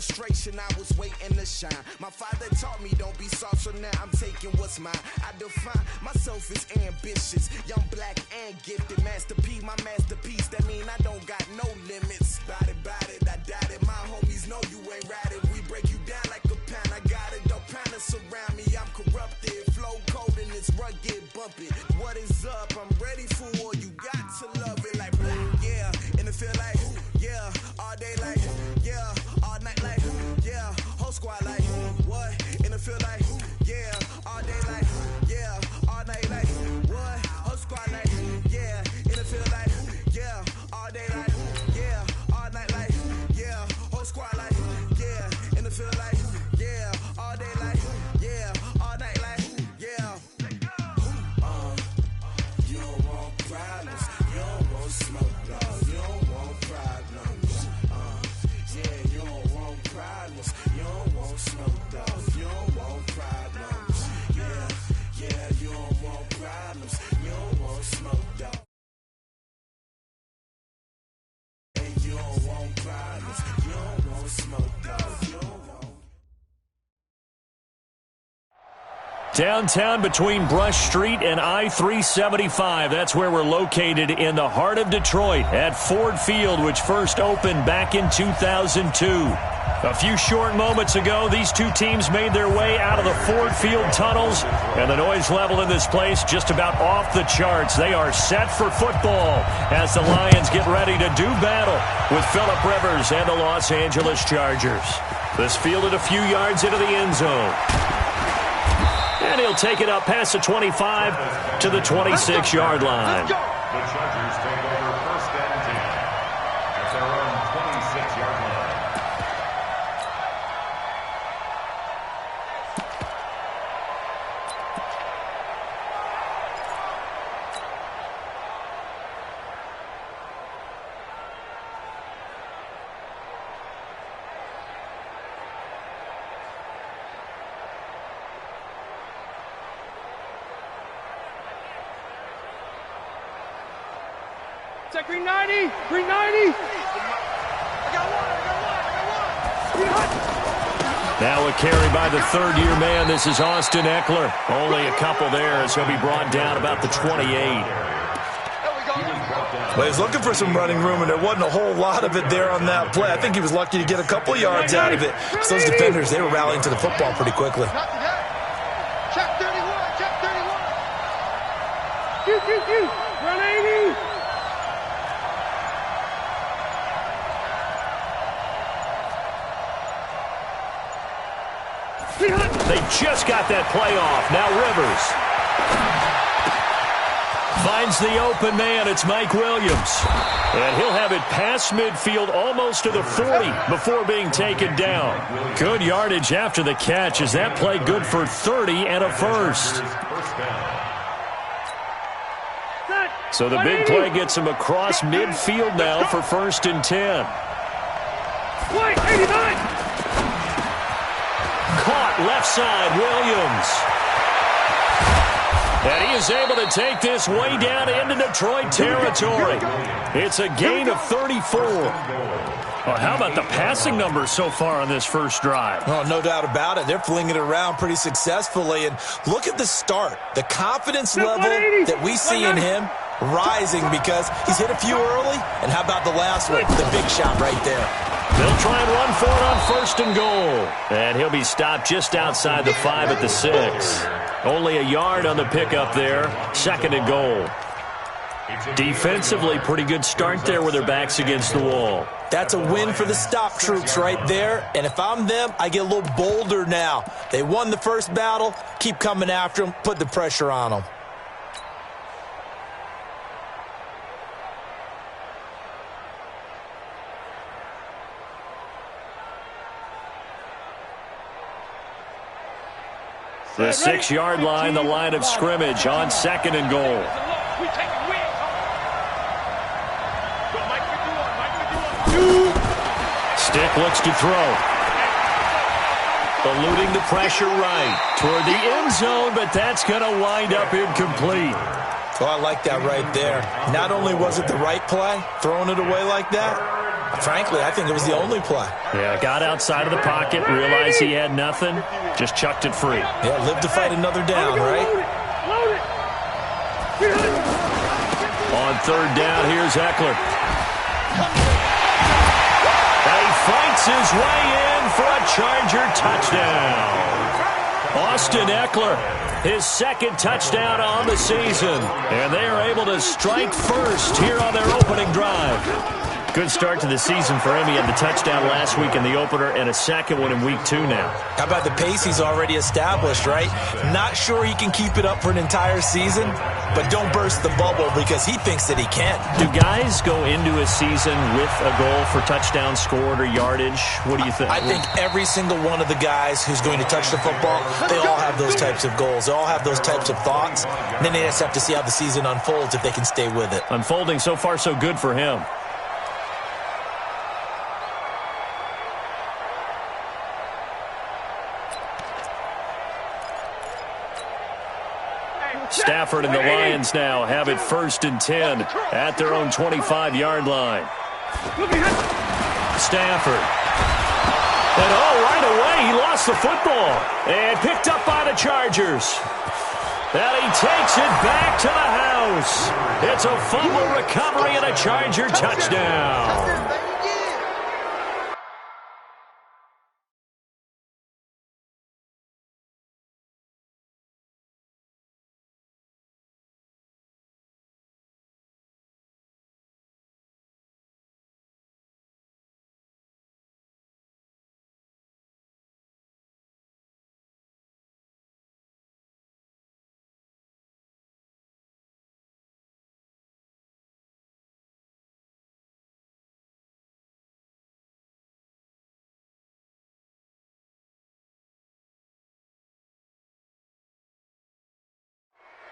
frustration, I was waiting to shine. My father taught me don't be soft, so now I'm taking what's mine. I define myself as ambitious, young, black, and gifted. Master P, my masterpiece, that mean I don't got no limits. Bout it, I doubt it. My homies know you ain't ratted. We break you down like a pound. I got it, don't pound to surround me. I'm corrupted, flow cold and it's rugged, bumpy. What is up? I'm ready for war. You got to love it like yeah, and it feel like yeah, all day like yeah, all night like yeah, whole squad like what? And it feel like yeah, all day like yeah, all night like what? Whole squad like yeah, and it feel like yeah, all day like yeah, all night like yeah, whole squad like yeah, and it feel like yeah, all day like yeah, all night like yeah. You don't want problems, you don't want smoke, dog. You don't want problems. Yeah, you don't want problems, you don't want smoke, dog. You don't want problems. Yeah, you don't want problems, you don't want smoke, dog. You don't want problems, you don't want smoke, dog. You don't want. Downtown between Brush Street and I-375. That's where we're located in the heart of Detroit at Ford Field, which first opened back in 2002. A few short moments ago, these two teams made their way out of the Ford Field tunnels, and the noise level in this place just about off the charts. They are set for football as the Lions get ready to do battle with Phillip Rivers and the Los Angeles Chargers. This fielded a few yards into the end zone. And he'll take it up past the 25 to the 26-yard line. The Chargers take over first and 10 at their own 26-yard line. Check green 90, green 90. I got one. Now a carry by the third-year man. This is Austin Eckler. Only a couple there as he'll be brought down about the 28. Well, he was looking for some running room, and there wasn't a whole lot of it there on that play. I think he was lucky to get a couple yards out of it. So those defenders, they were rallying to the football pretty quickly. Check 31, check 31. Run 80. They just got that play off. Now Rivers finds the open man. It's Mike Williams. And he'll have it past midfield almost to the 40 before being taken down. Good yardage after the catch. Is that play good for 30 and a first? So the big play gets him across midfield now for first and 10. White, 89. Caught left side, Williams. And he is able to take this way down into Detroit territory. It's a gain of 34. Oh, how about the passing numbers so far on this first drive? Oh, no doubt about it. They're flinging it around pretty successfully. And look at the start. The confidence level that we see in him rising because he's hit a few early. And how about the last one? The big shot right there. They'll try and run for it on first and goal. And he'll be stopped just outside the 5 at the 6. Only a yard on the pickup there. Second and goal. Defensively, pretty good start there with their backs against the wall. That's a win for the stop troops right there. And if I'm them, I get a little bolder now. They won the first battle. Keep coming after them. Put the pressure on them. The 6-yard line, the line of scrimmage on second and goal. Stick looks to throw. Eluding the pressure right toward the end zone, but that's going to wind up incomplete. Oh, I like that right there. Not only was it the right play, throwing it away like that, Frankly, I think it was the only play. Yeah, got outside of the pocket, realized he had nothing, just chucked it free. Yeah, live to fight another down, right? Load it. On third down, here's Eckler. And he fights his way in for a Charger touchdown. Austin Eckler, his second touchdown on the season. And they are able to strike first here on their opening drive. Good start to the season for him. He had the touchdown last week in the opener and a second one in week 2 now. How about the pace he's already established, right? Not sure he can keep it up for an entire season, but don't burst the bubble because he thinks that he can. Do guys go into a season with a goal for touchdown scored or yardage? What do you think? I think every single one of the guys who's going to touch the football, they all have those types of goals. They all have those types of thoughts. And then they just have to see how the season unfolds if they can stay with it. Unfolding so far so good for him. Stafford and the Lions now have it 1st and 10 at their own 25-yard line. Stafford. And right away, he lost the football. And picked up by the Chargers. And he takes it back to the house. It's a fumble recovery and a Charger touchdown.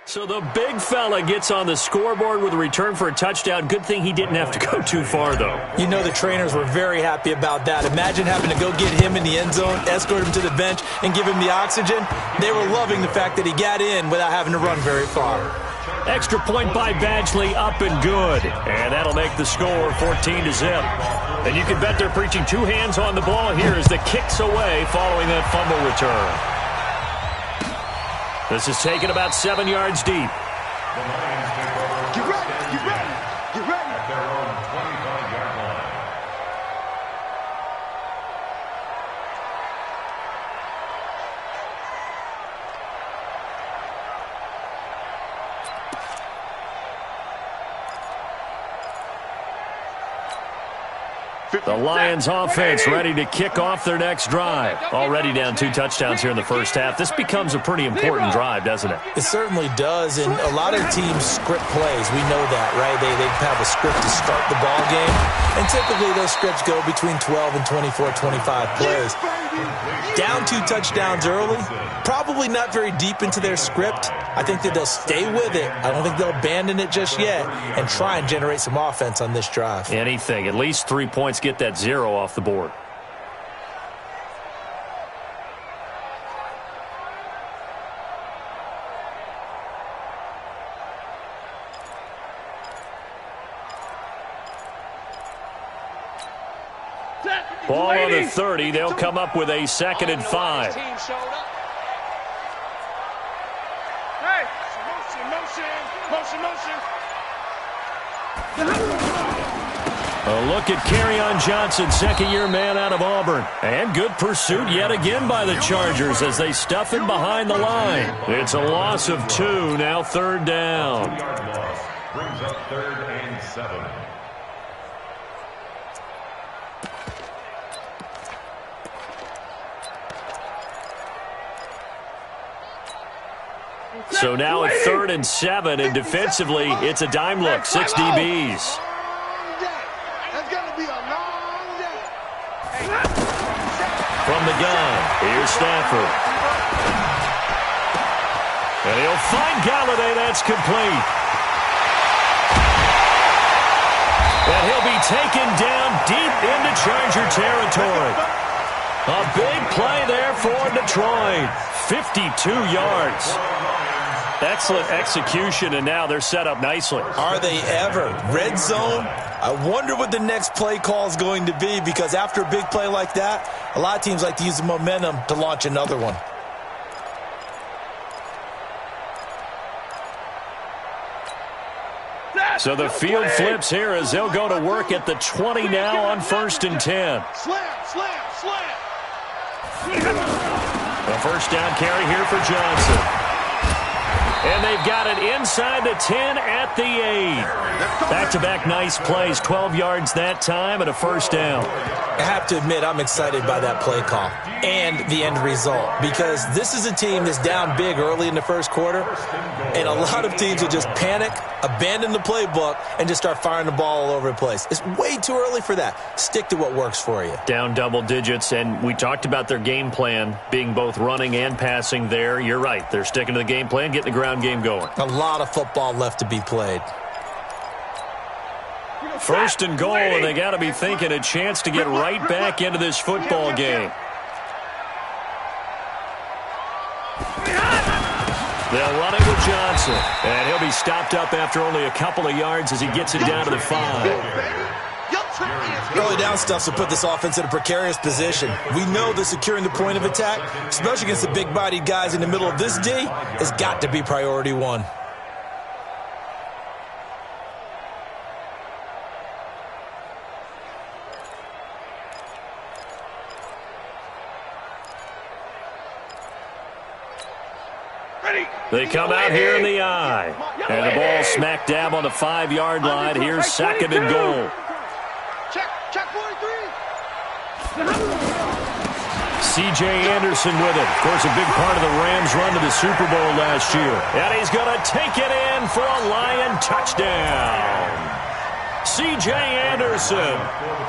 So the big fella gets on the scoreboard with a return for a touchdown. Good thing he didn't have to go too far, though. You know the trainers were very happy about that. Imagine having to go get him in the end zone, escort him to the bench, and give him the oxygen. They were loving the fact that he got in without having to run very far. Extra point by Badgley, up and good. And that'll make the score 14-0. And you can bet they're preaching 2 hands on the ball here as the kick's away following that fumble return. This is taken about 7 yards deep. The Lions take over. Get ready. At their own 25-yard line. The Lions offense ready to kick off their next drive. Already down 2 touchdowns here in the first half. This becomes a pretty important drive, doesn't it? It certainly does, and a lot of teams script plays. We know that, right? They have a script to start the ball game, and typically those scripts go between 12 and 24, 25 plays. Down 2 touchdowns early, probably not very deep into their script. I think that they'll stay with it. I don't think they'll abandon it just yet and try and generate some offense on this drive. Anything. At least 3 points, get that 0 off the board. Ball on the 30. They'll come up with a 2nd and 5. A look at Kerryon Johnson, 2nd-year man out of Auburn. And good pursuit yet again by the Chargers as they stuff him behind the line. It's a loss of 2, now 3rd down. Brings up 3rd and 7. So now it's 3rd and 7, and defensively, it's a dime look, 6 DBs. From the gun, here's Stafford. And he'll find Galladay, that's complete. And he'll be taken down deep into Charger territory. A big play there for Detroit. 52 yards. Excellent execution, and now they're set up nicely. Are they ever? Red zone? I wonder what the next play call is going to be, because after a big play like that, a lot of teams like to use the momentum to launch another one. So the field flips here as they'll go to work at the 20 now on 1st and 10. A first down carry here for Johnson. And they've got it inside the 10 at the 8. Back-to-back nice plays, 12 yards that time and a first down. I have to admit, I'm excited by that play call and the end result, because this is a team that's down big early in the first quarter, and a lot of teams will just panic, abandon the playbook, and just start firing the ball all over the place. It's way too early for that. Stick to what works for you. Down double digits, and we talked about their game plan being both running and passing there. You're right. They're sticking to the game plan, getting the ground game going. A lot of football left to be played. First and goal, and they got to be thinking a chance to get right back into this football game. They'll run it with Johnson, and he'll be stopped up after only a couple of yards as he gets it down to the 5. Early down stuff will put this offense in a precarious position. We know that securing the point of attack, especially against the big-bodied guys in the middle of this D, has got to be priority one. They come out here in the I. And the ball smack dab on the 5-yard line. Here's 2nd and goal. Check 43. C.J. Anderson with it. Of course, a big part of the Rams' run to the Super Bowl last year. And he's going to take it in for a Lion touchdown. C.J. Anderson,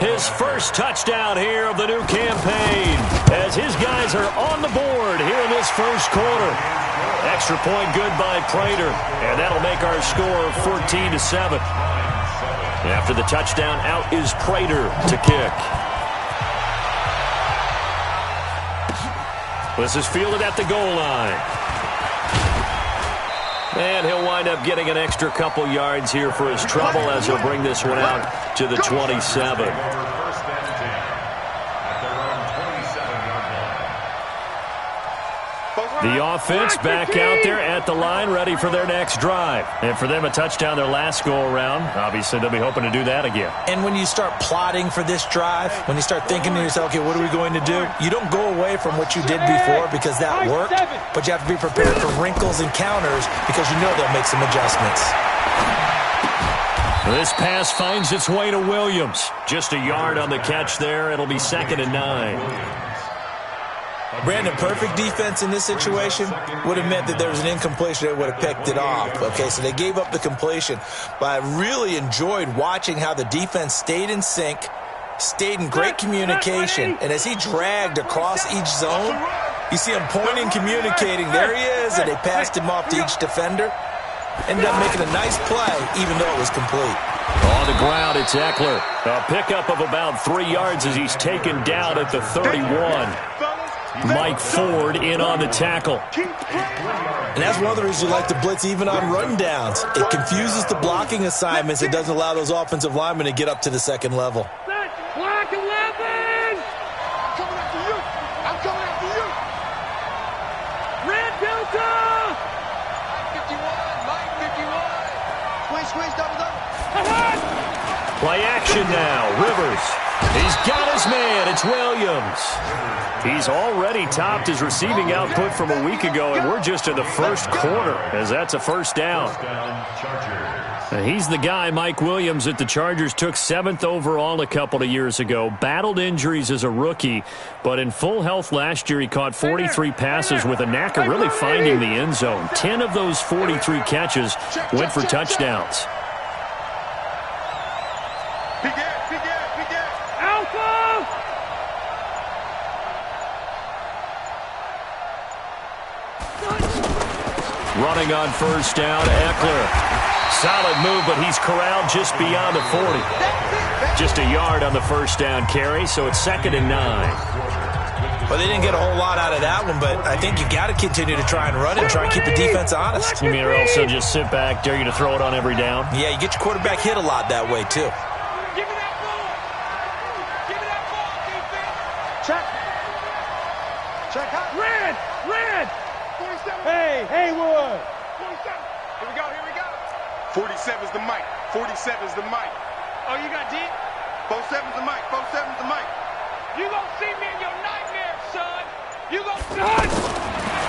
his first touchdown here of the new campaign, as his guys are on the board here in this first quarter. Extra point good by Prater, and that'll make our score 14-7. After the touchdown, out is Prater to kick. This is fielded at the goal line. And he'll wind up getting an extra couple yards here for his trouble as he'll bring this one out to the 27. The offense back out there at the line, ready for their next drive. And for them, a touchdown their last go-around. Obviously, they'll be hoping to do that again. And when you start plotting for this drive, when you start thinking to yourself, okay, what are we going to do? You don't go away from what you did before because that worked, but you have to be prepared for wrinkles and counters because you know they'll make some adjustments. This pass finds its way to Williams. Just a yard on the catch there. It'll be 2nd and 9. Brandon, perfect defense in this situation would have meant that there was an incompletion that would have picked it off. Okay, so they gave up the completion. But I really enjoyed watching how the defense stayed in sync, stayed in great communication, and as he dragged across each zone, you see him pointing, communicating. There he is, and they passed him off to each defender. Ended up making a nice play, even though it was complete. On the ground, it's Eckler. A pickup of about 3 yards as he's taken down at the 31. Mike Ford in on the tackle. And that's one of the reasons you like to blitz even on rundowns. It confuses the blocking assignments. It doesn't allow those offensive linemen to get up to the second level. Black 11! I'm coming after you! I'm coming after you! Red Delta! Mike 51! Squeeze, double. Play action now. Rivers. He's got his man. It's Williams. He's already topped his receiving output from a week ago, and we're just in the first quarter, as that's a first down. And he's the guy, Mike Williams, that the Chargers took 7th overall a couple of years ago. Battled injuries as a rookie, but in full health last year, he caught 43 passes with a knack of really finding the end zone. 10 of those 43 catches went for touchdowns. Running on first down, Eckler. Solid move, but he's corralled just beyond the 40. Just a yard on the first down carry, so it's 2nd and 9. Well, they didn't get a whole lot out of that one, but I think you got to continue to try and run it and try and keep the defense honest. You mean or else they'll just sit back, dare you to throw it on every down? Yeah, you get your quarterback hit a lot that way, too. Give me that ball. Give me that ball, defense. Check. Check out. Red. 47. Hey, Haywood. 47. Here we go. 47's the mic. 47's the mic. Oh, you got deep? 47's the mic. 47's the mic. You gonna see me in your nightmares, son. You gonna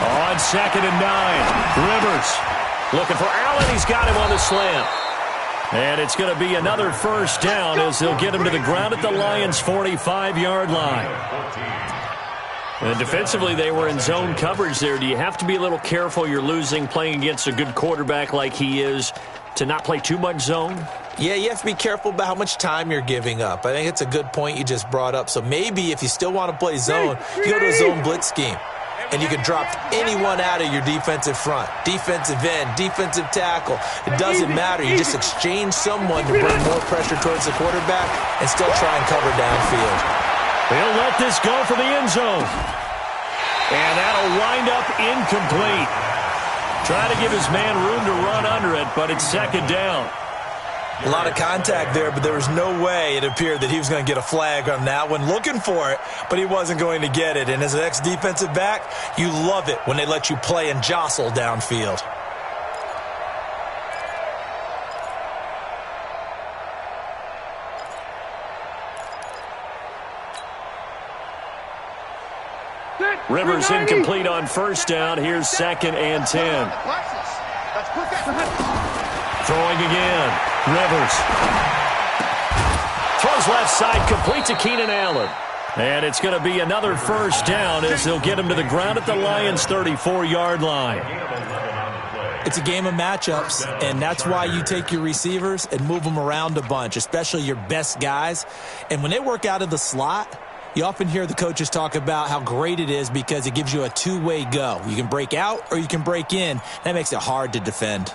On 2nd and 9. Rivers looking for Allen. He's got him on the slant. And it's going to be another first down as they'll get him to the ground at the Lions' 45-yard line. And defensively, they were in zone coverage there. Do you have to be a little careful? You're losing playing against a good quarterback like he is to not play too much zone? Yeah, you have to be careful about how much time you're giving up. I think it's a good point you just brought up. So maybe if you still want to play zone, you go to a zone blitz scheme. And you can drop anyone out of your defensive front. Defensive end, defensive tackle. It doesn't matter. You just exchange someone to bring more pressure towards the quarterback and still try and cover downfield. He'll let this go for the end zone. And that'll wind up incomplete. Try to give his man room to run under it, but it's 2nd down. A lot of contact there, but there was no way it appeared that he was going to get a flag on that one. Looking for it, but he wasn't going to get it. And as an ex-defensive back, you love it when they let you play and jostle downfield. Rivers incomplete on first down. Here's 2nd and 10. Throwing again. Rivers. Throws left side, complete to Keenan Allen. And it's going to be another first down as they'll get him to the ground at the Lions' 34-yard line. It's a game of matchups, and that's why you take your receivers and move them around a bunch, especially your best guys. And when they work out of the slot, you often hear the coaches talk about how great it is because it gives you a two-way go. You can break out or you can break in. That makes it hard to defend.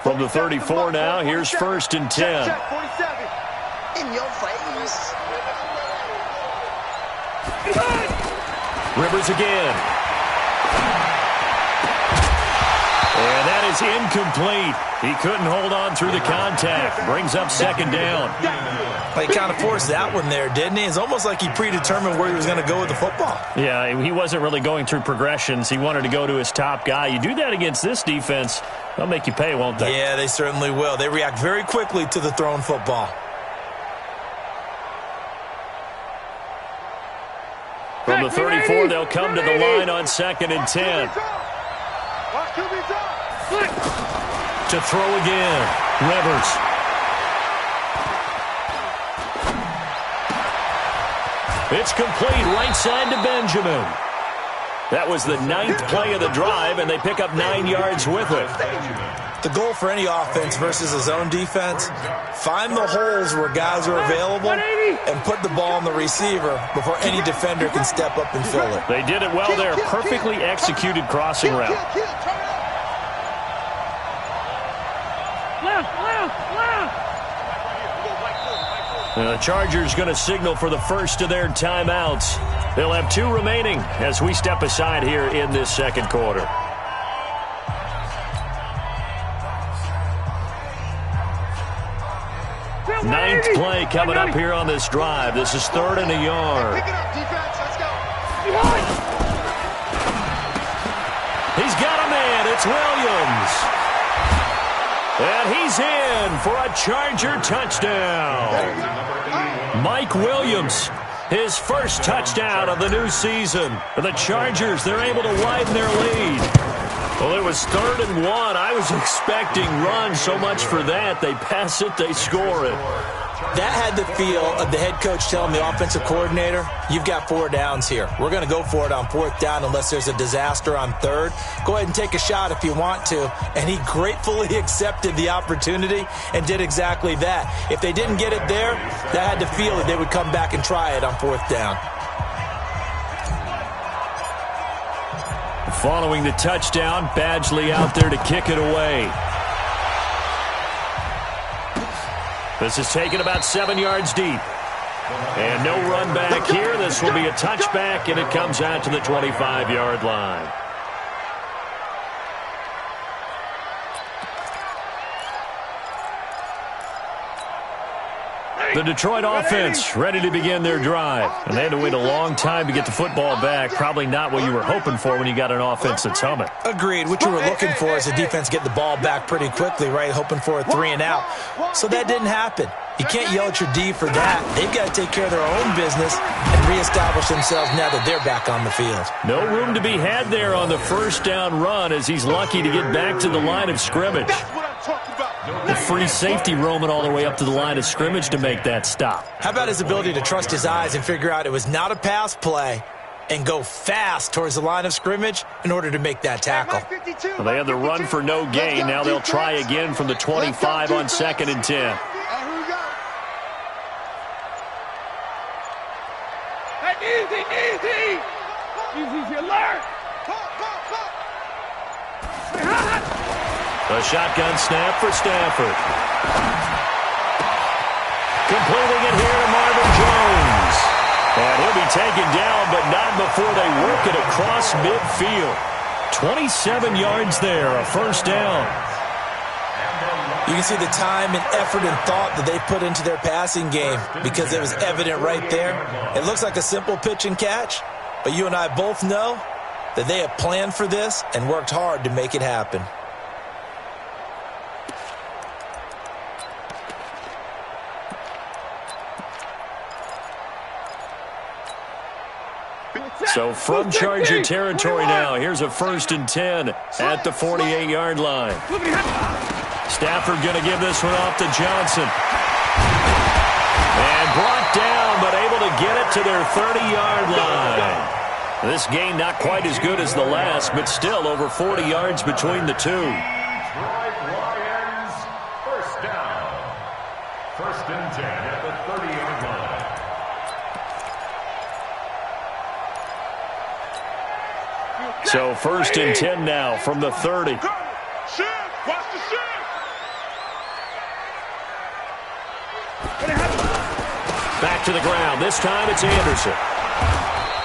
From the 34 now, here's 1st and 10. check, 47. In your face. Rivers again. And that is incomplete. He couldn't hold on through the contact. Brings up 2nd down. He kind of forced that one there, didn't he? It's almost like he predetermined where he was going to go with the football. Yeah, he wasn't really going through progressions. He wanted to go to his top guy. You do that against this defense, they'll make you pay, won't they? Yeah, they certainly will. They react very quickly to the thrown football. From the 34, they'll come to the line on 2nd and 10. To throw again, Rivers. It's complete right side to Benjamin. That was the 9th play of the drive, and they pick up 9 yards with it. The goal for any offense versus a zone defense, find the holes where guys are available and put the ball on the receiver before any defender can step up and fill it. They did it well there. Perfectly executed crossing route. The Chargers going to signal for the first of their timeouts. They'll have 2 remaining as we step aside here in this 2nd quarter. Ninth play coming up here on this drive. This is 3rd and a yard. Pick it up, defense. Let's go. He's got a man. It's Williams. And he's in for a Charger touchdown. Mike Williams, his first touchdown of the new season. The Chargers, they're able to widen their lead. Well, it was 3rd and 1. I was expecting run so much for that. They pass it, they score it. That had the feel of the head coach telling the offensive coordinator, you've got 4 downs here. We're going to go for it on 4th down unless there's a disaster on 3rd. Go ahead and take a shot if you want to. And he gratefully accepted the opportunity and did exactly that. If they didn't get it there, that had the feel that they would come back and try it on 4th down. Following the touchdown, Badgley out there to kick it away. This is taken about 7 yards deep. And no run back here. This will be a touchback, and it comes out to the 25-yard line. The Detroit offense ready to begin their drive. And they had to wait a long time to get the football back. Probably not what you were hoping for when you got an offense that's humming. Agreed. What you were looking for is the defense get the ball back pretty quickly, right? Hoping for a 3 and out. So that didn't happen. You can't yell at your D for that. They've got to take care of their own business and reestablish themselves now that they're back on the field. No room to be had there on the first down run as he's lucky to get back to the line of scrimmage. The free safety roaming all the way up to the line of scrimmage to make that stop. How about his ability to trust his eyes and figure out it was not a pass play and go fast towards the line of scrimmage in order to make that tackle? Well, they had the run for no gain. Now they'll try again from the 25 on 2nd and 10. Easy, alert! A shotgun snap for Stafford. Completing it here to Marvin Jones. And he'll be taken down, but not before they work it across midfield. 27 yards there, a first down. You can see the time and effort and thought that they put into their passing game because it was evident right there. It looks like a simple pitch and catch, but you and I both know that they have planned for this and worked hard to make it happen. So from Charger territory now, here's a 1st and 10 at the 48-yard line. Stafford going to give this one off to Johnson. And brought down, but able to get it to their 30-yard line. This game not quite as good as the last, but still over 40 yards between the two. Detroit Lions, first down. 1st and 10 at the 30-yard line. So 1st and 10 now from the 30. Watch the shift! Back to the ground. This time it's Anderson.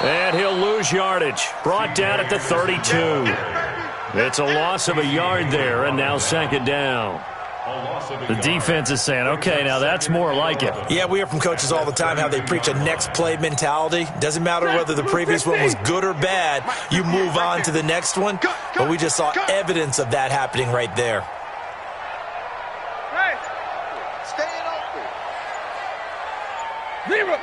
And he'll lose yardage. Brought down at the 32. It's a loss of a yard there, and now 2nd down. The defense is saying, okay, now that's more like it. Yeah, we hear from coaches all the time how they preach a next play mentality. Doesn't matter whether the previous one was good or bad. You move on to the next one. But we just saw evidence of that happening right there. Hey, staying open. 0.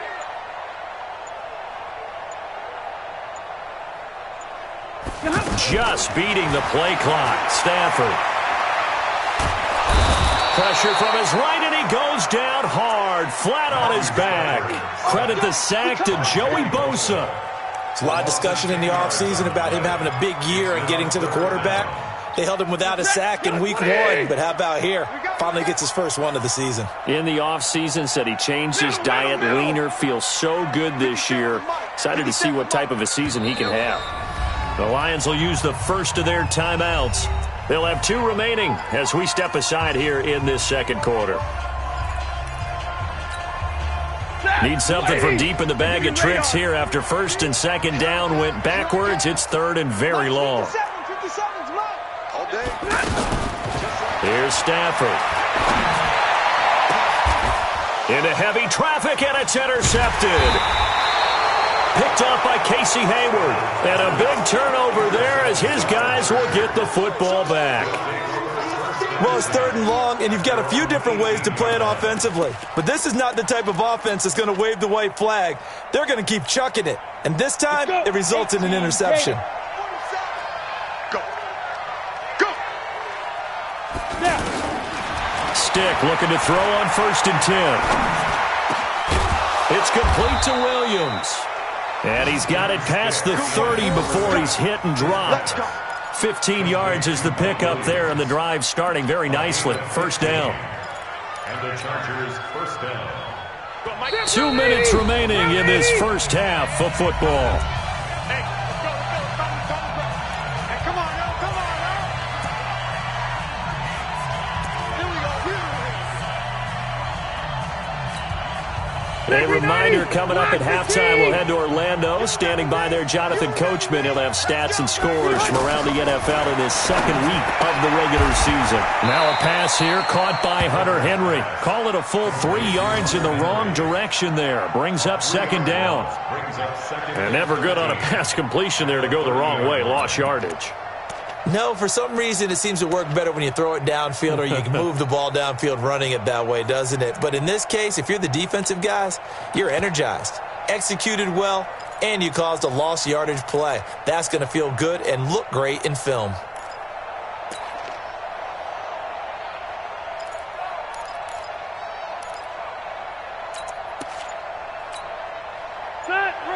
Just beating the play clock. Stafford. Pressure from his right, and he goes down hard, flat on his back. Credit the sack to Joey Bosa. There's a lot of discussion in the offseason about him having a big year and getting to the quarterback. They held him without a sack in week 1, but how about here? Finally gets his first one of the season. In the offseason, said he changed his diet, leaner, feels so good this year. Excited to see what type of a season he can have. The Lions will use the first of their timeouts. They'll have 2 remaining as we step aside here in this 2nd quarter. Need something from deep in the bag of tricks here after 1st and 2nd down went backwards. It's 3rd and very long. Here's Stafford. Into heavy traffic, and it's intercepted. Picked off by Casey Hayward. And a big turnover there as his guys will get the football back. Well, it's 3rd and long, and you've got a few different ways to play it offensively. But this is not the type of offense that's going to wave the white flag. They're going to keep chucking it. And this time, it results in an interception. Go. Go. Stick looking to throw on 1st and 10. It's complete to Williams. And he's got it past the 30 before he's hit and dropped. 15 yards is the pickup there, and the drive starting very nicely. 1st down. And the Chargers first down. 2 minutes remaining in this first half of football. A reminder coming up at halftime, we'll head to Orlando. Standing by there, Jonathan Coachman. He'll have stats and scores from around the NFL in his second week of the regular season. Now a pass here caught by Hunter Henry. Call it a full 3 yards in the wrong direction there. Brings up second down. And never good on a pass completion there to go the wrong way. Lost yardage. No, for some reason it seems to work better when you throw it downfield or you can move the ball downfield running it that way, doesn't it? But in this case, if you're the defensive guys, you're energized, executed well, and you caused a lost yardage play. That's going to feel good and look great in film.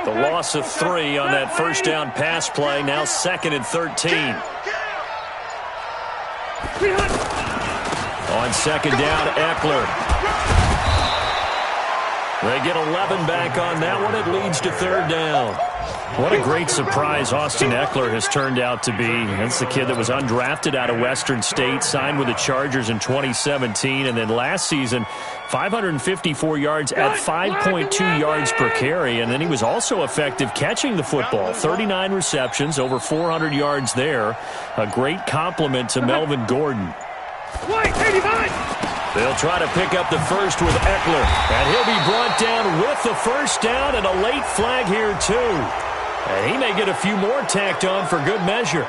The loss of 3 on that first down pass play. Now 2nd and 13. On 2nd down, Eckler. They get 11 back on that one. It leads to 3rd down. What a great surprise Austin Eckler has turned out to be. That's the kid that was undrafted out of Western State, signed with the Chargers in 2017, and then last season, 554 yards at 5.2 yards per carry, and then he was also effective catching the football. 39 receptions, over 400 yards there. A great compliment to Melvin Gordon. They'll try to pick up the first with Eckler, and he'll be brought down with the first down and a late flag here too. And he may get a few more tacked on for good measure.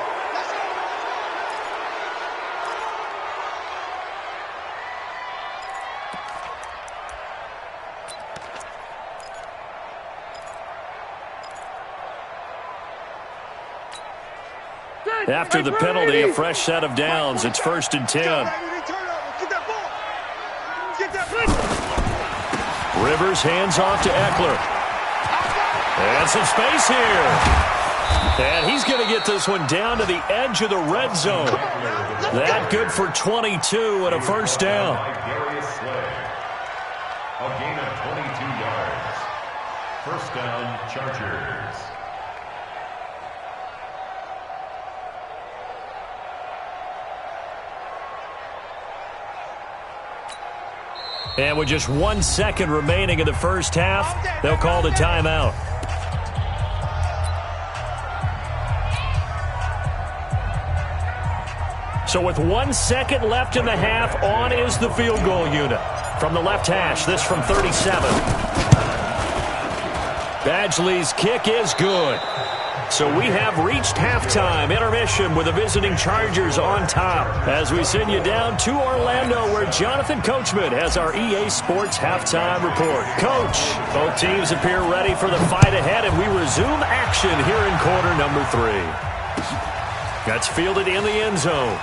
After the penalty, a fresh set of downs. It's 1st and 10. Rivers hands off to Eckler. And some space here. And he's going to get this one down to the edge of the red zone. That good for 22 and a first down. A gain of 22 yards. First down, Chargers. And with just 1 second remaining in the first half, they'll call the timeout. So with 1 second left in the half, on is the field goal unit. From the left hash, this from 37. Badgley's kick is good. So we have reached halftime intermission with the visiting Chargers on top as we send you down to Orlando where Jonathan Coachman has our EA Sports halftime report. Coach, both teams appear ready for the fight ahead, and we resume action here in quarter number 3. That's fielded in the end zone.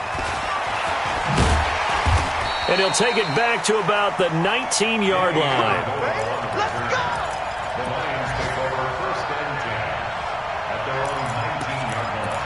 And he'll take it back to about the 19-yard line. Let's go! The Lions take over 1st and 10 at their own 19-yard line.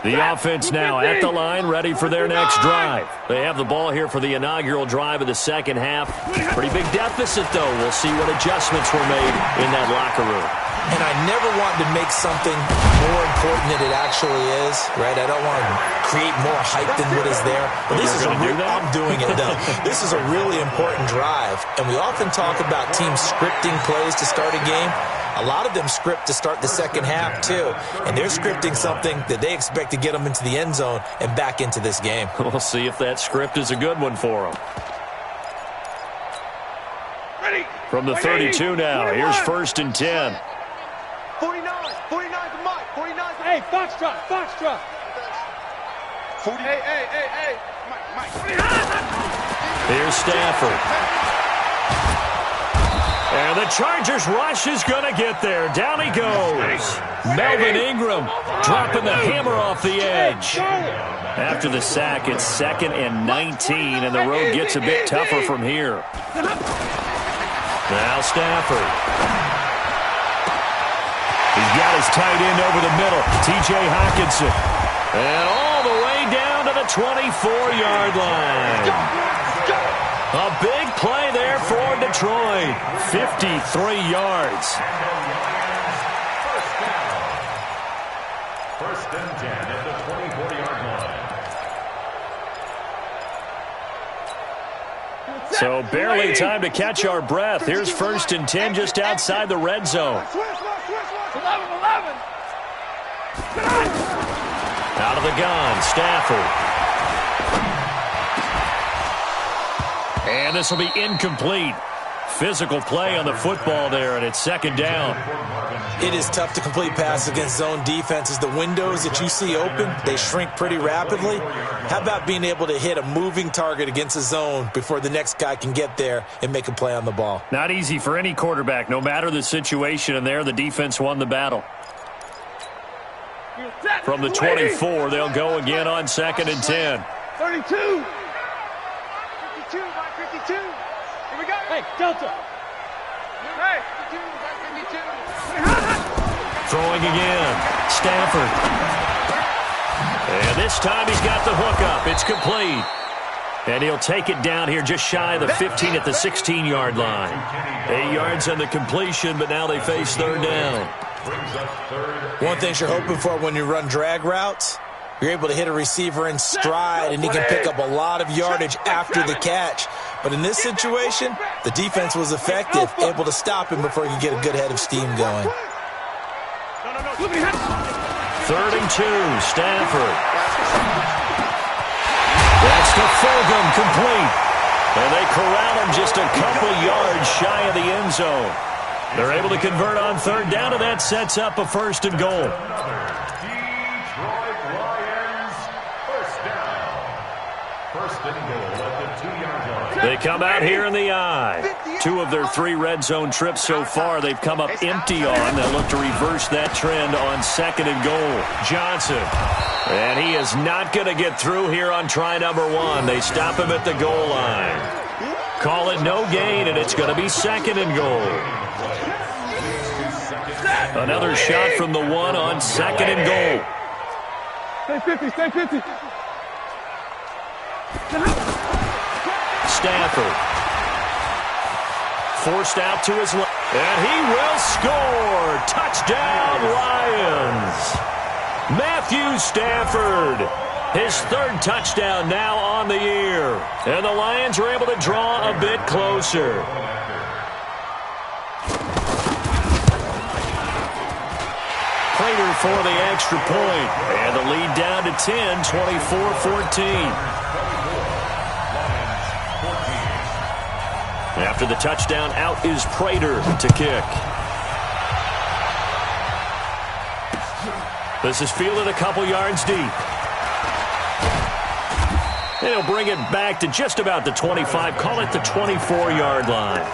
The offense now at the line, ready for their next drive. They have the ball here for the inaugural drive of the second half. Pretty big deficit, though. We'll see what adjustments were made in that locker room. And I never want to make something more important than it actually is, right? I don't want to create more hype than what is there. But this is I'm doing it, though. This is a really important drive. And we often talk about teams scripting plays to start a game. A lot of them script to start the second half, too. And they're scripting something that they expect to get them into the end zone and back into this game. We'll see if that script is a good one for them. From the 32 now, here's 1st and 10. 49 to Mike. 49 to Hey, Foxtrot. 40. Hey. Mike. Here's Stafford. And the Chargers rush is going to get there. Down he goes. Melvin Ingram dropping the hammer off the edge. After the sack, it's 2nd and 19, and the road gets a bit tougher from here. Now Stafford. He's got his tight end over the middle, T.J. Hockenson. And all the way down to the 24-yard line. A big play there for Detroit. 53 yards. First and 10 at the 24-yard line. So barely time to catch our breath. Here's first and 10 just outside the red zone. 11. Out of the gun, Stafford. And this will be incomplete. Physical play on the football there, and it's second down. It is tough to complete passes against zone defenses. The windows that you see open, they shrink pretty rapidly. How about being able to hit a moving target against a zone before the next guy can get there and make a play on the ball? Not easy for any quarterback, no matter the situation, and there the defense won the battle. From the 24, they'll go again on second and 10. 32. 52, by 52. Here we go. Hey, Delta. Hey, 52, by 52. Throwing again. Stafford. And this time he's got the hook up. It's complete. And he'll take it down here just shy of the 15 at the 16-yard line. 8 yards on the completion, but now they face third down. One thing you're hoping for when you run drag routes, you're able to hit a receiver in stride, and he can pick up a lot of yardage after the catch. But in this situation, the defense was effective, able to stop him before he could get a good head of steam going. Third and 2, Stafford. That's to Fulgham, complete. And they corral him just a couple yards shy of the end zone. They're able to convert on third down, and that sets up a first and goal. Detroit Lions, first down. First and goal at the 2-yard line. They come out here in the eye. 2 of their 3 red zone trips so far they've come up empty on. They'll look to reverse that trend on second and goal. Johnson. And he is not going to get through here on try number 1. They stop him at the goal line. Call it no gain, and it's going to be second and goal. Another shot from the 1 on second and goal. Stay 50, stay 50. Stafford. Forced out to his left. And he will score. Touchdown, Lions. Matthew Stafford. His 3rd touchdown now on the year. And the Lions are able to draw a bit closer. Prater for the extra point. And the lead down to 10, 24-14. After the touchdown, out is Prater to kick. This is fielded a couple yards deep. And he'll bring it back to just about the 25. Call it the 24-yard line.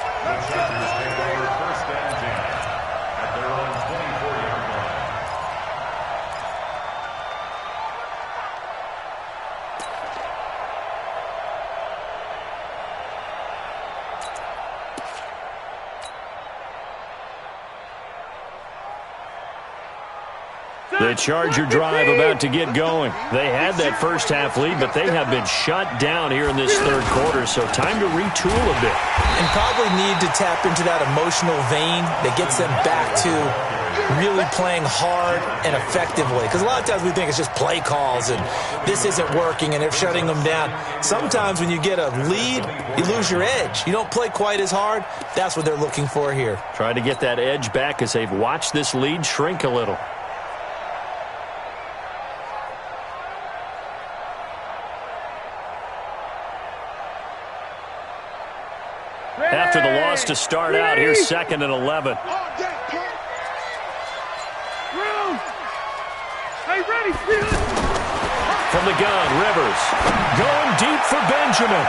The Charger drive about to get going. They had that first half lead, but they have been shut down here in this third quarter, so time to retool a bit. And probably need to tap into that emotional vein that gets them back to really playing hard and effectively. Because a lot of times we think it's just play calls and this isn't working and they're shutting them down. Sometimes when you get a lead, you lose your edge. You don't play quite as hard. That's what they're looking for here. Trying to get that edge back as they've watched this lead shrink a little. After the loss to start out, here's second and 11. From the gun, Rivers. Going deep for Benjamin.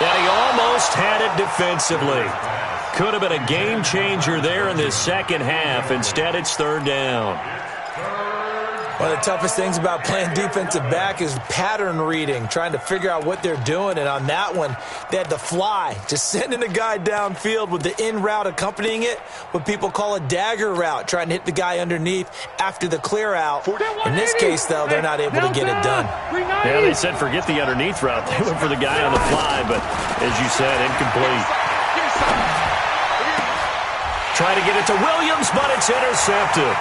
And he almost had it defensively. Could have been a game changer there in this second half. Instead, it's third down. One of the toughest things about playing defensive back is pattern reading, trying to figure out what they're doing. And on that one, they had to fly, just sending a guy downfield with the in route accompanying it, what people call a dagger route, trying to hit the guy underneath after the clear out. In this case, though, they're not able to get it done. Yeah, they said forget the underneath route. They went for the guy on the fly, but as you said, incomplete. Trying to get it to Williams, but it's intercepted.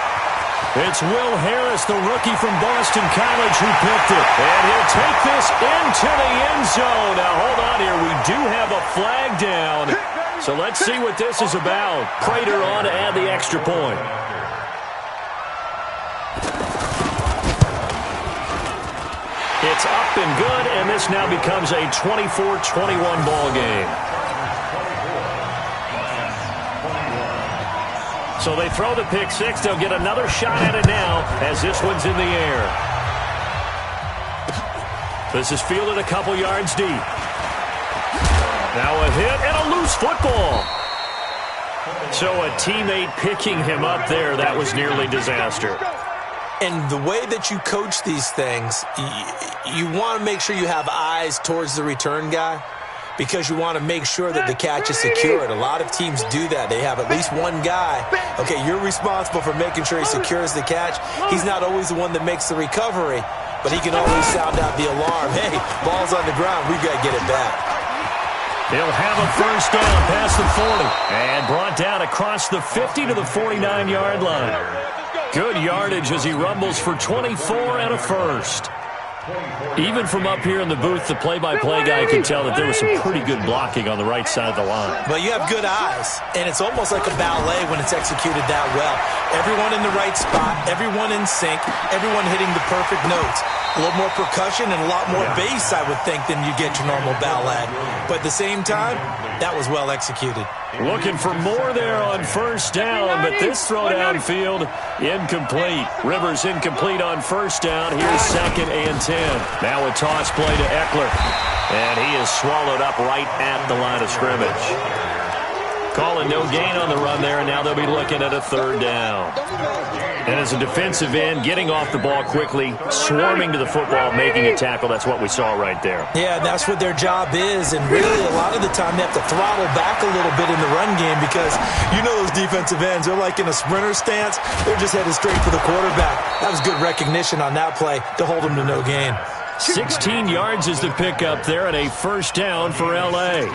It's Will Harris, the rookie from Boston College, who picked it. And he'll take this into the end zone. Now, hold on here. We do have a flag down. So let's see what this is about. Prater on to add the extra point. It's up and good, and this now becomes a 24-21 ball game. So they throw the pick six. They'll get another shot at it now as this one's in the air. This is fielded a couple yards deep. Now a hit and a loose football. So a teammate picking him up there. That was nearly disaster. And the way that you coach these things, you want to make sure you have eyes towards the return guy, because you want to make sure that the catch is secured. A lot of teams do that. They have at least one guy. Okay, you're responsible for making sure he secures the catch. He's not always the one that makes the recovery, but he can always sound out the alarm. Hey, ball's on the ground. We've got to get it back. He'll have a first down past the 40 and brought down across the 50 to the 49-yard line. Good yardage as he rumbles for 24 and a first. Even from up here in the booth, the play-by-play guy could tell that there was some pretty good blocking on the right side of the line. Well, you have good eyes, and it's almost like a ballet when it's executed that well. Everyone in the right spot, everyone in sync, everyone hitting the perfect notes. A little more percussion and a lot more bass, I would think, than you get your normal ballet. But at the same time, that was well executed. Looking for more there on first down, but this throw downfield, incomplete. Rivers incomplete on first down. Here's 2nd and 10. Now a toss play to Eckler, and he is swallowed up right at the line of scrimmage. Calling no gain on the run there, and now they'll be looking at a 3rd down. And as a defensive end, getting off the ball quickly, swarming to the football, making a tackle, that's what we saw right there. Yeah, that's what their job is, and really a lot of the time they have to throttle back a little bit in the run game, because you know those defensive ends, they're like in a sprinter stance. They're just headed straight for the quarterback. That was good recognition on that play to hold them to no gain. 16 yards is the pickup there, and a first down for L.A.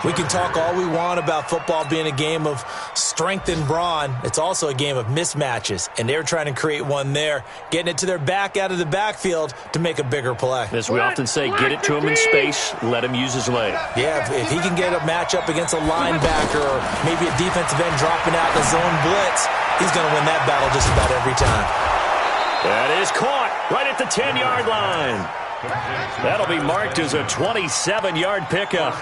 We can talk all we want about football being a game of strength and brawn. It's also a game of mismatches, and they're trying to create one there, getting it to their back out of the backfield to make a bigger play. As we often say, get it to him in space, let him use his leg. Yeah, if he can get a matchup against a linebacker or maybe a defensive end dropping out the zone blitz, he's going to win that battle just about every time. That is caught right at the 10-yard line. That'll be marked as a 27-yard pickup.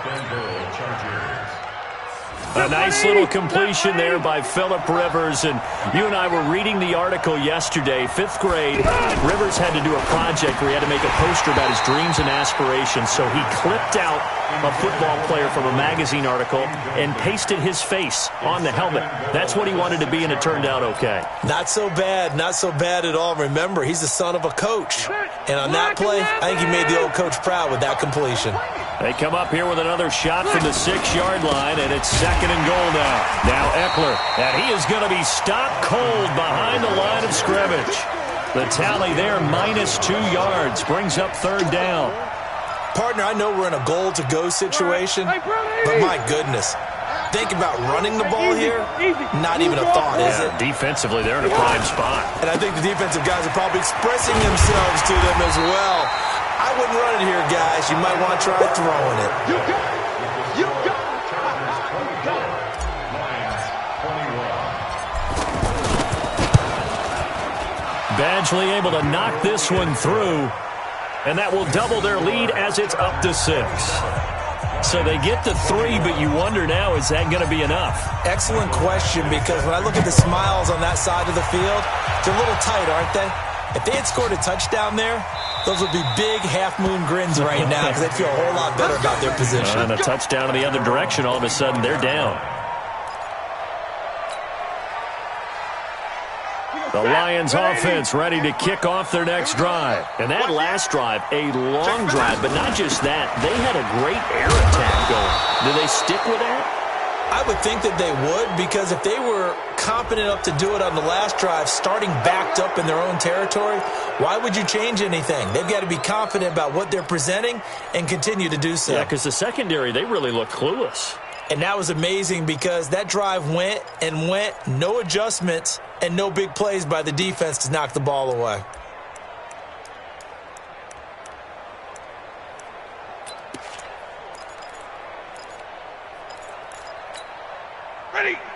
A nice little completion there by Phillip Rivers. And you and I were reading the article yesterday, 5th grade. Rivers had to do a project where he had to make a poster about his dreams and aspirations. So he clipped out a football player from a magazine article and pasted his face on the helmet. That's what he wanted to be, and it turned out okay. Not so bad at all. Remember, he's the son of a coach. And on that play, I think he made the old coach proud with that completion. They come up here with another shot from the 6-yard line, and it's 2nd and goal now. Now Eckler, and he is going to be stopped cold behind the line of scrimmage. The tally there, -2 yards, brings up 3rd down. Partner, I know we're in a goal-to-go situation, but my goodness, think about running the ball here, not even a thought, is it? Defensively, they're in a prime spot. And I think the defensive guys are probably expressing themselves to them as well. I wouldn't run it here, guys. You might want to try throwing it. You got it. Badgley able to knock this one through, and that will double their lead as it's up to 6. So they get to 3, but you wonder now, is that going to be enough? Excellent question, because when I look at the smiles on that side of the field, they're a little tight, aren't they? If they had scored a touchdown there, those would be big half-moon grins right now, because they'd feel a whole lot better about their position. And a touchdown in the other direction, all of a sudden they're down. The Lions offense ready to kick off their next drive. And that last drive, a long drive, but not just that. They had a great air attack going. Do they stick with that? I would think that they would, because if they were competent enough to do it on the last drive, starting backed up in their own territory, why would you change anything? They've got to be confident about what they're presenting and continue to do so. Yeah, because the secondary, they really look clueless. And that was amazing because that drive went and went, no adjustments and no big plays by the defense to knock the ball away.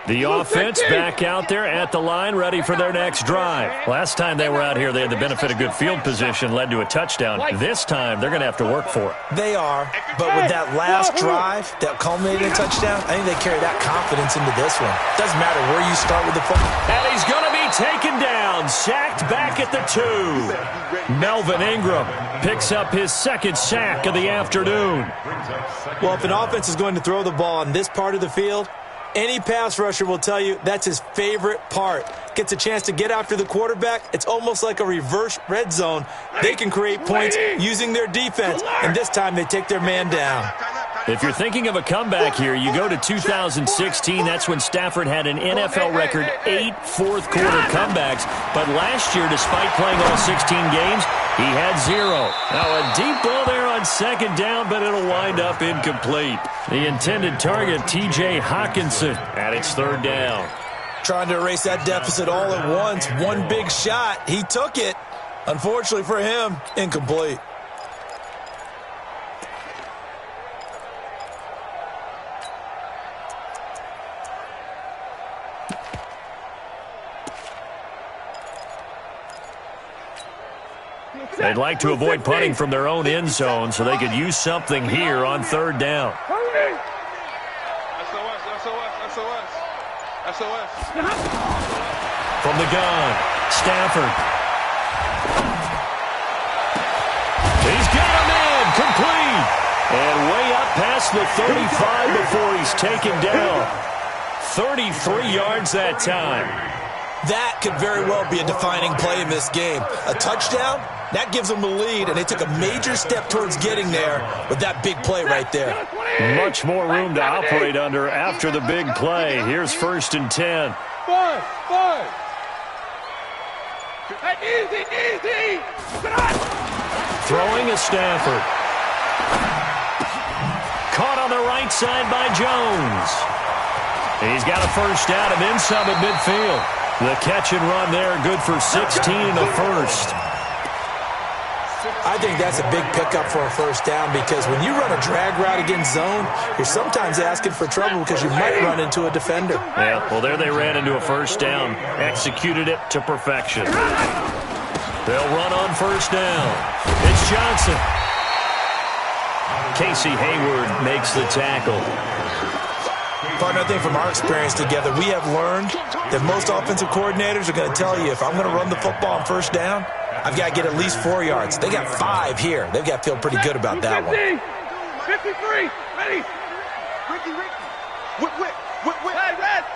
The offense back out there at the line, ready for their next drive. Last time they were out here, they had the benefit of good field position, led to a touchdown. This time, they're going to have to work for it. They are, but with that last drive that culminated in a touchdown, I think they carry that confidence into this one. Doesn't matter where you start with the football. And he's going to be taken down, sacked back at the 2. Melvin Ingram picks up his second sack of the afternoon. Well, if an offense is going to throw the ball on this part of the field, any pass rusher will tell you that's his favorite part. Gets a chance to get after the quarterback. It's almost like a reverse red zone. They can create points using their defense, and this time they take their man down. If you're thinking of a comeback here, you go to 2016. That's when Stafford had an NFL record 8 fourth-quarter comebacks. But last year, despite playing all 16 games, he had 0. Now a deep ball there on second down, but it'll wind up incomplete. The intended target, T.J. Hawkinson, and it's third down. Trying to erase that deficit all at once. One big shot. He took it. Unfortunately for him, incomplete. They'd like to avoid punting from their own end zone so they could use something here on third down. From the gun, Stafford. He's got a man, complete. And way up past the 35 before he's taken down. 33 yards that time. That could very well be a defining play in this game. A touchdown, that gives them the lead, and they took a major step towards getting there with that big play right there. Much more room to operate under after the big play. Here's 1st and 10. Five. Easy. Throwing a Stafford. Caught on the right side by Jones. He's got a first down and then some at midfield. The catch and run there, good for 16 and a first. I think that's a big pickup for a first down because when you run a drag route against zone, you're sometimes asking for trouble because you might run into a defender. Yeah, well, there they ran into a first down. Executed it to perfection. They'll run on first down. It's Johnson. Casey Hayward makes the tackle. Partner, I think from our experience together, we have learned that most offensive coordinators are going to tell you if I'm going to run the football on first down, I've got to get at least 4 yards. They got 5 here. They've got to feel pretty good about that one. 53, ready. Ricky. Whip. Hey, Red.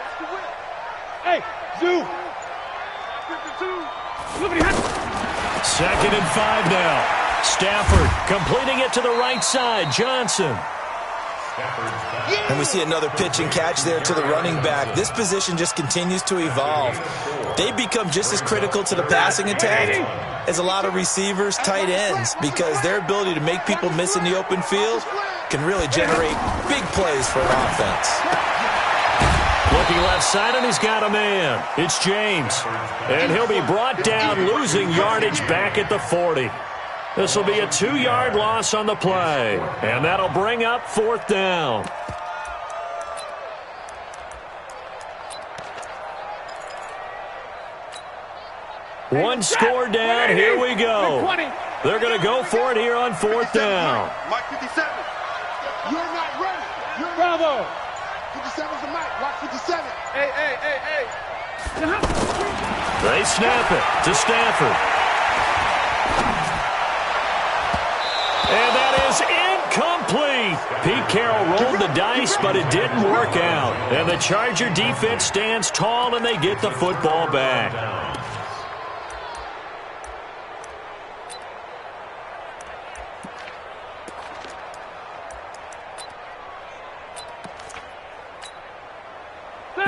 Hey, Zoo. 52. Look at him. 2nd and 5 now. Stafford completing it to the right side. Johnson. And we see another pitch and catch there to the running back. This position just continues to evolve. They become just as critical to the passing attack as a lot of receivers, tight ends, because their ability to make people miss in the open field can really generate big plays for an offense. Looking left side, and he's got a man. It's James. And he'll be brought down, losing yardage back at the 40. This will be a 2-yard loss on the play, and that'll bring up 4th down. One score down. Here we go. They're going to go for it here on 4th down. Mike 57. You're not ready. Bravo. 57's the Mike. Watch 57. Hey. They snap it to Stafford. And that is incomplete. Pete Carroll rolled the dice, but it didn't work out. And the Charger defense stands tall, and they get the football back.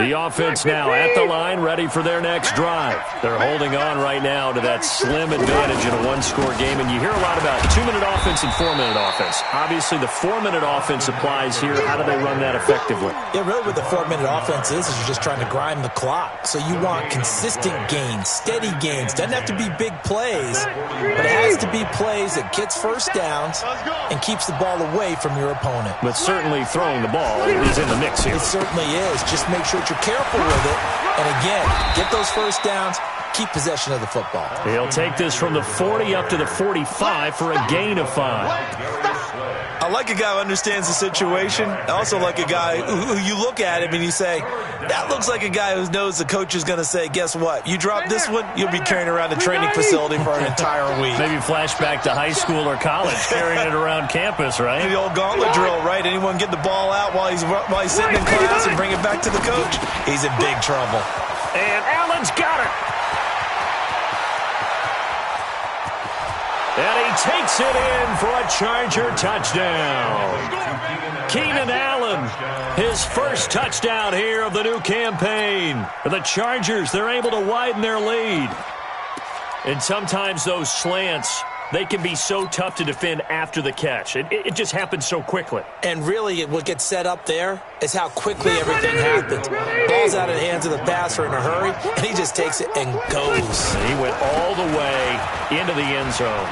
The offense now at the line, ready for their next drive. They're holding on right now to that slim advantage in a one-score game, and you hear a lot about 2-minute offense and 4-minute offense. Obviously, the 4-minute offense applies here. How do they run that effectively? Yeah, really what the 4-minute offense is you're just trying to grind the clock. So you want consistent gains, steady gains. Doesn't have to be big plays, but it has to be plays that gets first downs and keeps the ball away from your opponent. But certainly throwing the ball is in the mix here. It certainly is. Just make sure that you're careful with it. And again, get those first downs, keep possession of the football. He'll take this from the 40 up to the 45 for a gain of 5. I like a guy who understands the situation. I also like a guy who you look at him and you say, that looks like a guy who knows the coach is going to say, guess what? You drop this one, you'll be carrying around the training facility for an entire week. Maybe flashback to high school or college, carrying it around campus, right? The old gauntlet drill, right? Anyone get the ball out while he's sitting in class and bring it back to the coach? He's in big trouble. And Allen's got it. And he takes it in for a Charger touchdown. Keenan Allen, his first touchdown here of the new campaign. For the Chargers, they're able to widen their lead. And sometimes those slants, they can be so tough to defend after the catch. It just happens so quickly. And really, what gets set up there is how quickly everything happens. Ball's out of the hands of the passer in a hurry, and he just takes it and goes. And he went all the way into the end zone.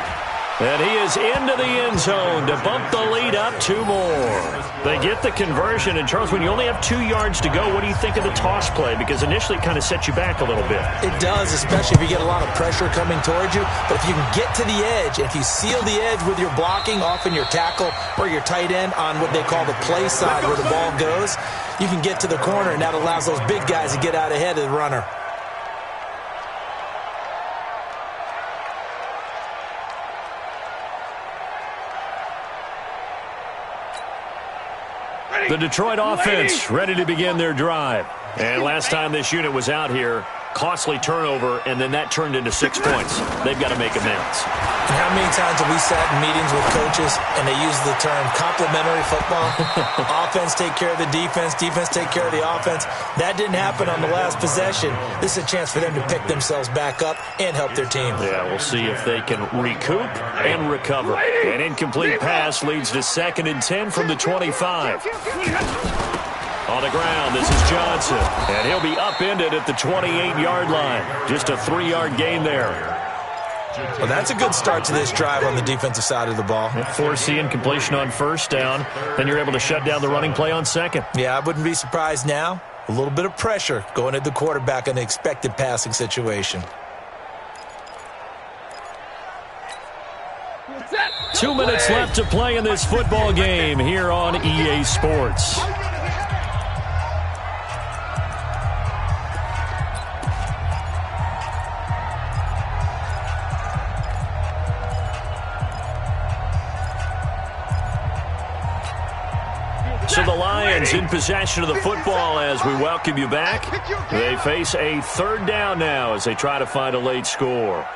And he is into the end zone to bump the lead up 2 more. They get the conversion. And, Charles, when you only have 2 yards to go, what do you think of the toss play? Because initially it kind of sets you back a little bit. It does, especially if you get a lot of pressure coming towards you. But if you can get to the edge, if you seal the edge with your blocking, often your tackle or your tight end on what they call the play side where the ball goes, you can get to the corner, and that allows those big guys to get out ahead of the runner. The Detroit offense ready to begin their drive. And last time this unit was out here, costly turnover, and then that turned into 6 points. They've got to make amends. And how many times have we sat in meetings with coaches and they use the term complementary football? Offense take care of the defense, defense take care of the offense. That didn't happen on the last possession. This is a chance for them to pick themselves back up and help their team. Yeah, we'll see if they can recoup and recover. An incomplete pass leads to 2nd and 10 from the 25. On the ground, this is Johnson. And he'll be upended at the 28-yard line. Just a 3-yard gain there. Well, that's a good start to this drive on the defensive side of the ball. Force the incompletion on first down. Then you're able to shut down the running play on second. Yeah, I wouldn't be surprised now. A little bit of pressure going at the quarterback in the expected passing situation. 2 minutes left to play in this football game here on EA Sports. So the Lions in possession of the football as we welcome you back. They face a 3rd down now as they try to find a late score.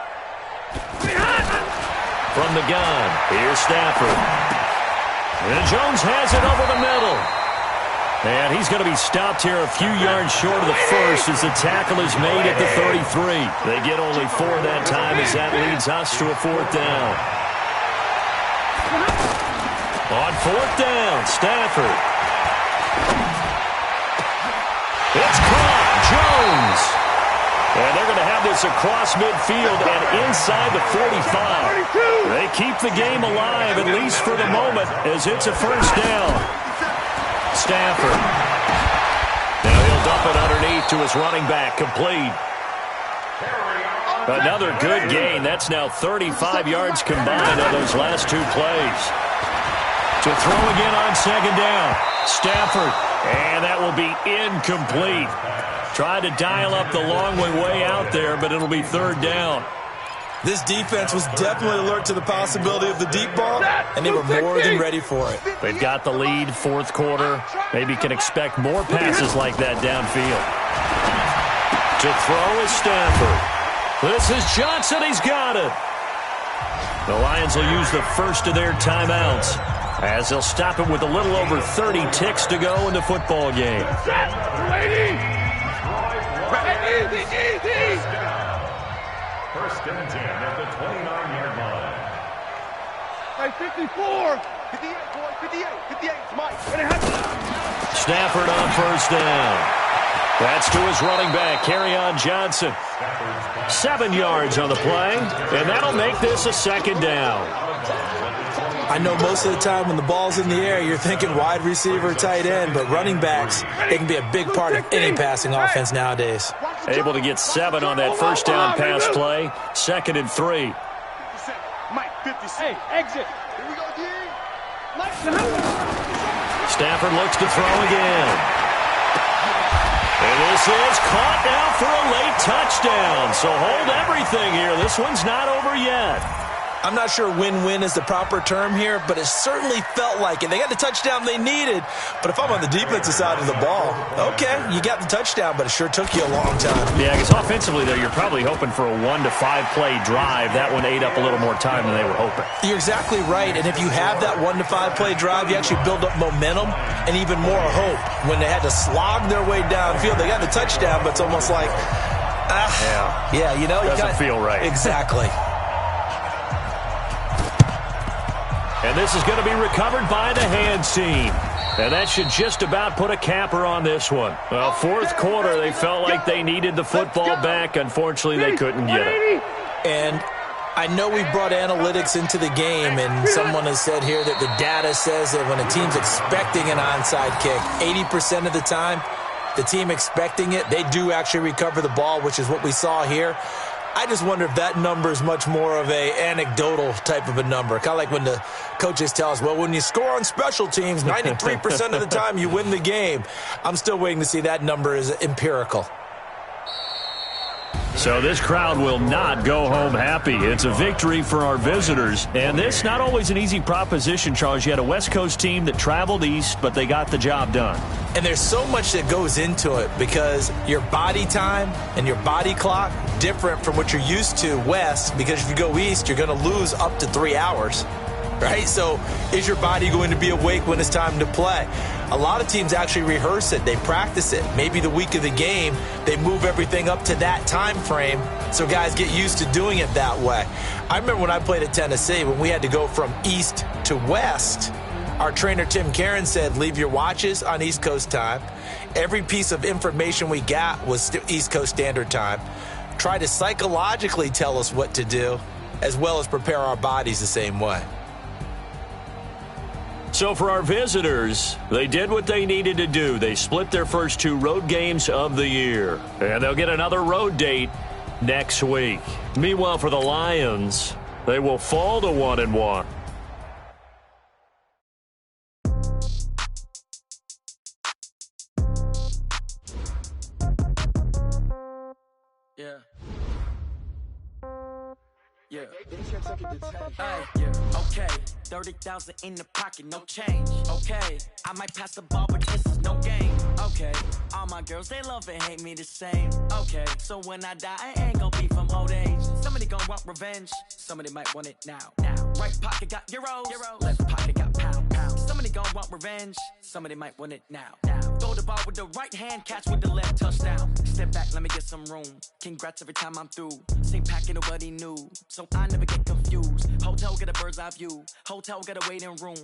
From the gun, here's Stafford. And Jones has it over the middle. And he's going to be stopped here a few yards short of the first as the tackle is made at the 33. They get only 4 that time as that leads us to a 4th down. On 4th down, Stafford. It's caught, Jones. And they're going to have this across midfield and inside the 45. They keep the game alive, at least for the moment, as it's a 1st down. Stafford. Now he'll dump it underneath to his running back, complete. Another good gain. That's now 35 yards combined on those last 2 plays. To throw again on 2nd down. Stafford. And that will be incomplete. Tried to dial up the long way out there, but it'll be 3rd down. This defense was definitely alert to the possibility of the deep ball, and they were more than ready for it. They've got the lead, 4th quarter. Maybe can expect more passes like that downfield. To throw is Stafford. This is Johnson. He's got it. The Lions will use the first of their timeouts as they'll stop it with a little over 30 ticks to go in the football game. First down. First and 10 at the 29-yard line. Hey, 54. 58, boy, 58, 58, it's Mike. Stafford on first down. That's to his running back, Kerryon Johnson. 7 yards on the play, and that'll make this a second down. I know most of the time when the ball's in the air, you're thinking wide receiver, tight end, but running backs, they can be a big part of any passing offense nowadays. Able to get 7 on that first down pass play. 2nd and 3. Mike, 56. Hey, exit. Here we go, D. Stafford looks to throw again. And this is caught now for a late touchdown. So hold everything here. This one's not over yet. I'm not sure win-win is the proper term here, but it certainly felt like it. They got the touchdown they needed, but if I'm on the defensive side of the ball, okay, you got the touchdown, but it sure took you a long time. Yeah, because offensively, though, you're probably hoping for a 1 to 5 play drive. That one ate up a little more time than they were hoping. You're exactly right, and if you have that 1 to 5 play drive, you actually build up momentum and even more hope. When they had to slog their way downfield, they got the touchdown, but it's almost like, yeah, you know. Doesn't feel right. Exactly. And this is going to be recovered by the hands team. And that should just about put a capper on this one. Well, fourth quarter, they felt like they needed the football back. Unfortunately, they couldn't get it. And I know we've brought analytics into the game, and someone has said here that the data says that when a team's expecting an onside kick, 80% of the time, the team expecting it, they do actually recover the ball, which is what we saw here. I just wonder if that number is much more of a anecdotal type of a number. Kind of like when the coaches tell us, well, when you score on special teams, 93% of the time you win the game. I'm still waiting to see that number is empirical. So this crowd will not go home happy. It's a victory for our visitors. And this not always an easy proposition, Charles. You had a West Coast team that traveled east, but they got the job done. And there's so much that goes into it because your body time and your body clock different from what you're used to west, because if you go east, you're going to lose up to 3 hours. Right? So is your body going to be awake when it's time to play? A lot of teams actually rehearse it. They practice it. Maybe the week of the game, they move everything up to that time frame so guys get used to doing it that way. I remember when I played at Tennessee, when we had to go from east to west, our trainer Tim Karen said, leave your watches on East Coast time. Every piece of information we got was East Coast Standard Time. Try to psychologically tell us what to do, as well as prepare our bodies the same way. So for our visitors, they did what they needed to do. They split their first 2 road games of the year. And they'll get another road date next week. Meanwhile, for the Lions, they will fall to 1-1. Yeah. Yeah. Yeah. Okay. 30,000 in the pocket, no change. Okay. I might pass the ball, but this is no game. Okay. All my girls, they love and hate me the same. Okay. So when I die, I ain't gonna be from old age. Somebody gonna want revenge. Somebody might want it now. Right pocket got euros. Left pocket got pound. Somebody gonna want revenge. Somebody might want it now. Throw the ball with the right hand, catch with the left, touchdown. Step back, let me get some room. Congrats every time I'm through. Same packet, nobody knew. So I never get confused. Hotel get a bird's eye view. Hotel get a waiting room.